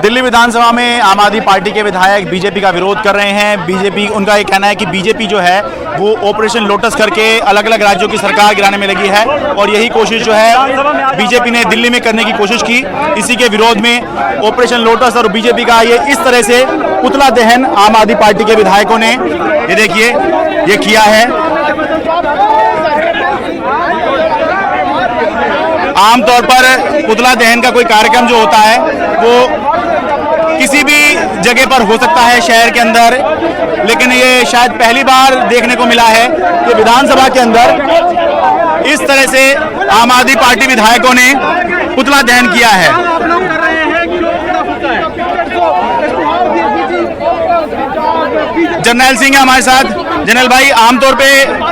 दिल्ली विधानसभा में आम आदमी पार्टी के विधायक बीजेपी का विरोध कर रहे हैं। बीजेपी, उनका ये कहना है कि बीजेपी जो है वो ऑपरेशन लोटस करके अलग अलग राज्यों की सरकार गिराने में लगी है और यही कोशिश जो है बीजेपी ने दिल्ली में करने की कोशिश की। इसी के विरोध में ऑपरेशन लोटस और बीजेपी का ये इस तरह से पुतला दहन आम आदमी पार्टी के विधायकों ने, ये देखिए, ये किया है। आमतौर पर पुतला दहन का कोई कार्यक्रम जो होता है वो किसी भी जगह पर हो सकता है शहर के अंदर, लेकिन ये शायद पहली बार देखने को मिला है कि विधानसभा के अंदर इस तरह से आम आदमी पार्टी विधायकों ने पुतला दहन किया है। जर्नैल सिंह है हमारे साथ। जनरल भाई, आमतौर पे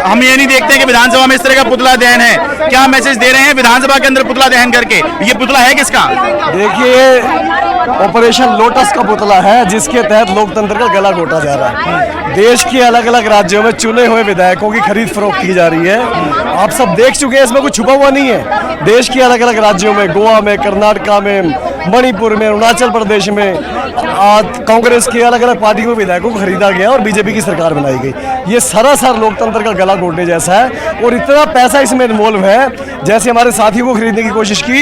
हम ये नहीं देखते कि विधानसभा में इस तरह का पुतला दहन है, क्या मैसेज दे रहे हैं विधानसभा के अंदर पुतला दहन करके? ये पुतला है किसका? देखिए, ऑपरेशन लोटस का पुतला है जिसके तहत लोकतंत्र का गला घोटा जा रहा है। देश के अलग अलग राज्यों में चुने हुए विधायकों की खरीद फरोख्त की जा रही है। आप सब देख चुके हैं, इसमें कुछ छुपा हुआ नहीं है। देश के अलग अलग राज्यों में, गोवा में, कर्नाटका में, मणिपुर में, अरुणाचल प्रदेश में कांग्रेस के अलग अलग पार्टियों के विधायकों को खरीदा गया और बीजेपी की सरकार बनाई गई। ये सरासर लोकतंत्र का गला घोटने जैसा है और इतना पैसा इसमें इन्वॉल्व है। जैसे हमारे साथियों को खरीदने की कोशिश की,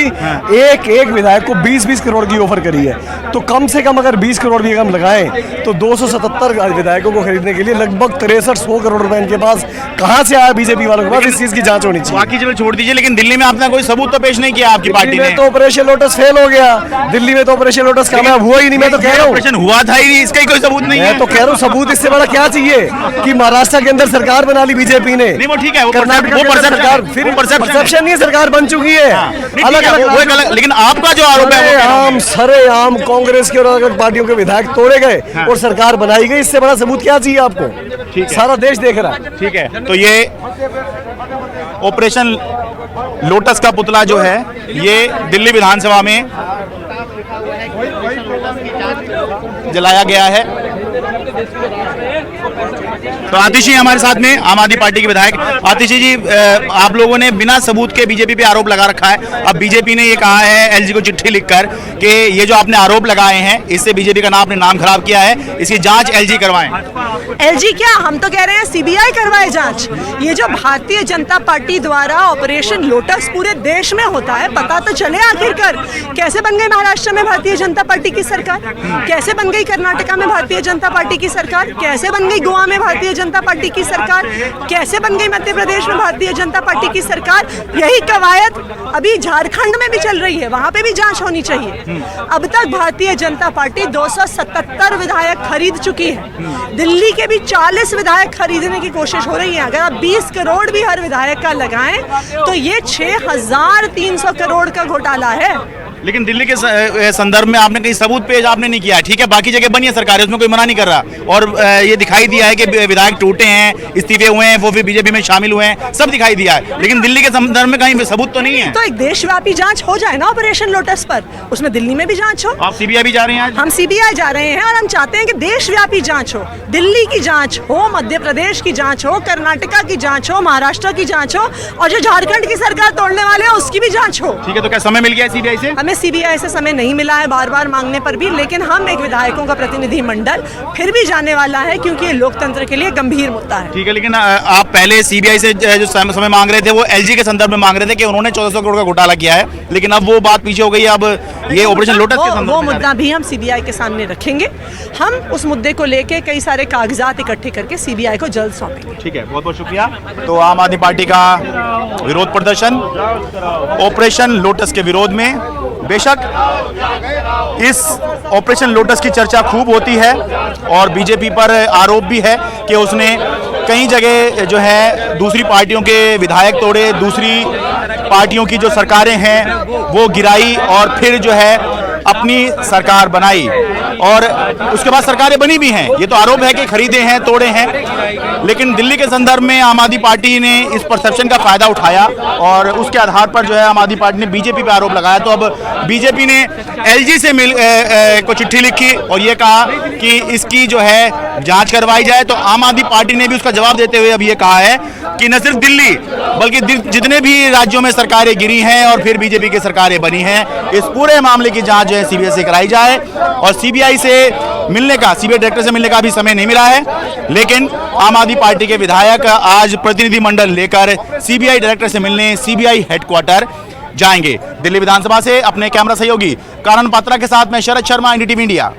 एक एक विधायक को 20-20 करोड़ की ऑफर करी है, तो कम से कम अगर 20 करोड़ भी हम लगाएं तो 277 विधायकों को खरीदने के लिए लगभग 6300 करोड़ रुपए इनके पास कहां से आया बीजेपी वालों के पास? इस चीज की जांच होनी चाहिए। बाकी चलो छोड़ दीजिए, लेकिन दिल्ली में आपने कोई सबूत तो पेश नहीं किया आपकी पार्टी ने। तो ऑपरेशन लोटस फेल हो गया। दिल्ली में तो ऑपरेशन लोटस कामयाब हुआ ही नहीं। मैं तो कह रहा हूँ ऑपरेशन हुआ था ही, इसका ही कोई सबूत नहीं है। मैं तो कह रहा हूँ, सबूत इससे बड़ा क्या चाहिए कि महाराष्ट्र के अंदर सरकार बना ली बीजेपी ने। नहीं, वो ठीक है, वो परसेप्शन नहीं, सरकार बन चुकी है अलग अलग। लेकिन आपका जो आरोप है सरेआम कांग्रेस के और अलग अलग पार्टियों के विधायक तोड़े गए और सरकार बनाई गई। इससे बड़ा सबूत क्या चाहिए आपको? सारा देश देख रहा है। ठीक है, तो ये ऑपरेशन लोटस का पुतला जो है ये दिल्ली विधानसभा में जलाया गया है। तो आतिश जी हमारे साथ में, आम आदमी पार्टी के विधायक। आतिश जी, आप लोगों ने बिना सबूत के बीजेपी पे आरोप लगा रखा है। अब बीजेपी ने ये कहा है एलजी को चिट्ठी लिखकर कि ये जो आपने आरोप लगाए हैं इससे बीजेपी का आपने नाम खराब किया है, इसकी जांच एलजी करवाएं। एलजी क्या, हम तो कह रहे हैं सीबीआई करवाए जांच। ये जो भारतीय जनता पार्टी द्वारा ऑपरेशन लोटस पूरे देश में होता है, पता तो चले आखिरकार। कैसे बन गई महाराष्ट्र में भारतीय जनता पार्टी की सरकार, कैसे बन गई कर्नाटका में भारतीय जनता पार्टी की सरकार, कैसे बन गई गोवा में भारतीय जनता पार्टी की सरकार, कैसे बन गई मध्य प्रदेश में भारतीय जनता पार्टी की सरकार। यही कवायद अभी झारखंड में भी चल रही है, वहां पे भी जांच होनी चाहिए। अब तक भारतीय जनता पार्टी 277 विधायक खरीद चुकी है। दिल्ली के भी 40 विधायक खरीदने की कोशिश हो रही है। अगर आप 20 करोड़ भी हर विधायक का लगाएं तो ये 6300 करोड़ का घोटाला है। लेकिन दिल्ली के संदर्भ में आपने कहीं सबूत पेश आपने नहीं किया। ठीक है, बाकी जगह बनी है सरकार, उसमें कोई मना नहीं कर रहा, और ये दिखाई दिया है कि विधायक टूटे हैं, इस्तीफे हुए हैं, वो भी बीजेपी में शामिल हुए हैं, सब दिखाई दिया है। लेकिन दिल्ली के संदर्भ में कहीं सबूत तो नहीं है। तो एक देशव्यापी जांच हो जाए ना ऑपरेशन लोटस पर, उसमें दिल्ली में भी जांच हो। आप सीबीआई भी जा रहे हैं? हम सीबीआई जा रहे हैं और हम चाहते हैं कि देशव्यापी जांच हो। दिल्ली की जांच हो, मध्य प्रदेश की जांच हो, कर्नाटका की जांच हो, महाराष्ट्र की जांच हो, और जो झारखंड की सरकार तोड़ने वाले हैं उसकी भी जांच हो। ठीक है, तो क्या समय मिल गया है सीबीआई से? हमें सीबीआई से समय नहीं मिला है बार बार मांगने पर भी, लेकिन हम एक विधायकों का प्रतिनिधि मंडल फिर भी जाने वाला है क्योंकि ये लोकतंत्र के लिए गंभीर मुद्दा है। ठीक है, लेकिन आप पहले सीबीआई से जो समय मांग रहे थे वो एलजी के संदर्भ में मांग रहे थे कि उन्होंने 1400 करोड़ का घोटाला किया है, लेकिन अब वो बात पीछे हो गई। अब ये ऑपरेशन लोटस के संदर्भ में वो मुद्दा भी हम सीबीआई के सामने रखेंगे। हम उस मुद्दे को लेके कई सारे कागजात इकट्ठे करके सीबीआई को जल्द सौंपेंगे। ठीक है, बहुत बहुत शुक्रिया। तो आम आदमी पार्टी का विरोध प्रदर्शन ऑपरेशन लोटस के विरोध में। बेशक इस ऑपरेशन लोटस की चर्चा खूब होती है और बीजेपी पर आरोप भी है कि उसने कई जगह जो है दूसरी पार्टियों के विधायक तोड़े, दूसरी पार्टियों की जो सरकारें हैं वो गिराई और फिर जो है अपनी सरकार बनाई, और उसके बाद सरकारें बनी भी हैं। ये तो आरोप है कि खरीदे हैं, तोड़े हैं, लेकिन दिल्ली के संदर्भ में आम आदमी पार्टी ने इस परसेप्शन का फायदा उठाया और उसके आधार पर जो है आम आदमी पार्टी ने बीजेपी पे आरोप लगाया। तो अब बीजेपी ने एलजी से को चिट्ठी लिखी और ये कहा कि इसकी जो है जांच करवाई जाए। तो आम आदमी पार्टी ने भी उसका जवाब देते हुए अब ये कहा है कि न सिर्फ दिल्ली बल्कि जितने भी राज्यों में सरकारें गिरी हैं और फिर बीजेपी की सरकारें बनी हैं, इस पूरे मामले की जांच जो है सीबीआई से कराई जाए। और सीबीआई डायरेक्टर से मिलने का भी समय नहीं मिला है, लेकिन आम आदमी पार्टी के विधायक आज प्रतिनिधिमंडल लेकर सीबीआई डायरेक्टर से मिलने सीबीआई हेडक्वार्टर जाएंगे। दिल्ली विधानसभा से अपने कैमरा सहयोगी कानन पात्रा के साथ मैं शरद शर्मा, एनडीटीवी इंडिया।